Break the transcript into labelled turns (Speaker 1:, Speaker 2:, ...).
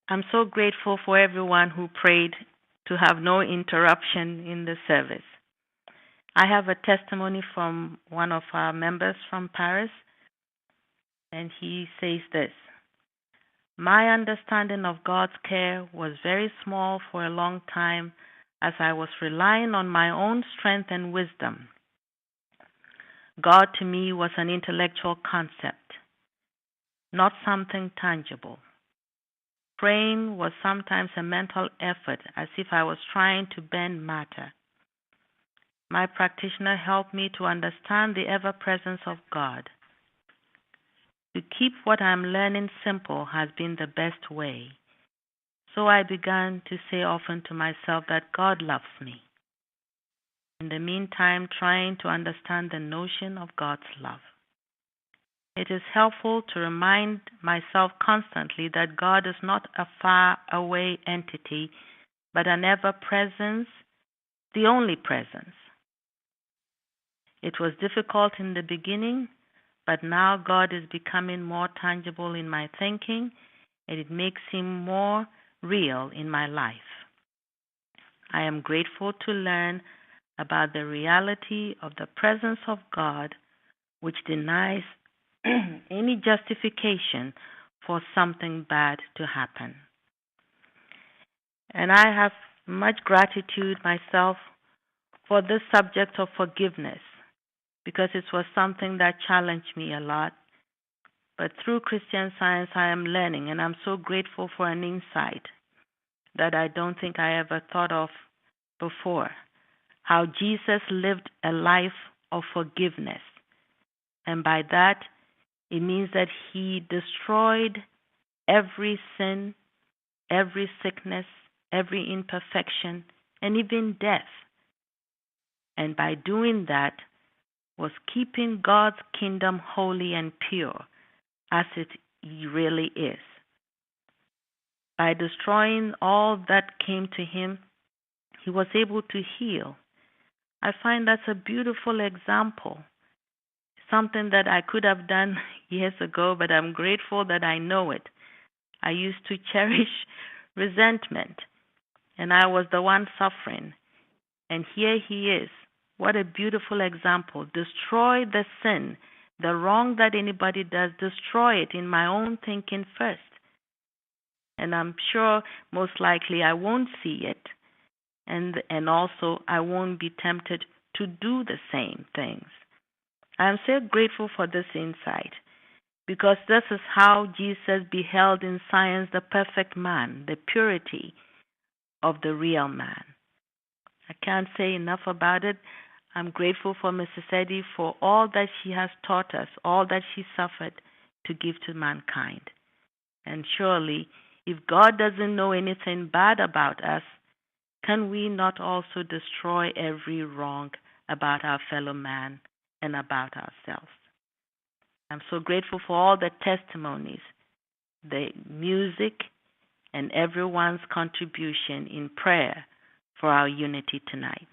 Speaker 1: I'm so grateful for everyone who prayed to have no interruption in the service. I have a testimony from one of our members from Paris, and he says this. My understanding of God's care was very small for a long time as I was relying on my own strength and wisdom. God to me was an intellectual concept, not something tangible. Praying was sometimes a mental effort, as if I was trying to bend matter. My practitioner helped me to understand the ever presence of God. To keep what I'm learning simple has been the best way. So I began to say often to myself that God loves me. In the meantime, trying to understand the notion of God's love. It is helpful to remind myself constantly that God is not a far away entity, but an ever presence, the only presence. It was difficult in the beginning, but now God is becoming more tangible in my thinking, and it makes him more real in my life. I am grateful to learn about the reality of the presence of God, which denies any justification for something bad to happen. And I have much gratitude myself for this subject of forgiveness because it was something that challenged me a lot. But through Christian Science, I am learning, and I'm so grateful for an insight that I don't think I ever thought of before. How Jesus lived a life of forgiveness. And by that, it means that he destroyed every sin, every sickness, every imperfection, and even death. And by doing that, was keeping God's kingdom holy and pure, as it really is. By destroying all that came to him, he was able to heal. I find that's a beautiful example, something that I could have done years ago, but I'm grateful that I know it. I used to cherish resentment, and I was the one suffering. And here he is. What a beautiful example. Destroy the sin, the wrong that anybody does, destroy it in my own thinking first. And I'm sure most likely I won't see it. And also I won't be tempted to do the same things. I'm so grateful for this insight because this is how Jesus beheld in science the perfect man, the purity of the real man. I can't say enough about it. I'm grateful for Mrs. Eddy for all that she has taught us, all that she suffered to give to mankind. And surely, if God doesn't know anything bad about us, can we not also destroy every wrong about our fellow man and about ourselves? I'm so grateful for all the testimonies, the music, and everyone's contribution in prayer for our unity tonight.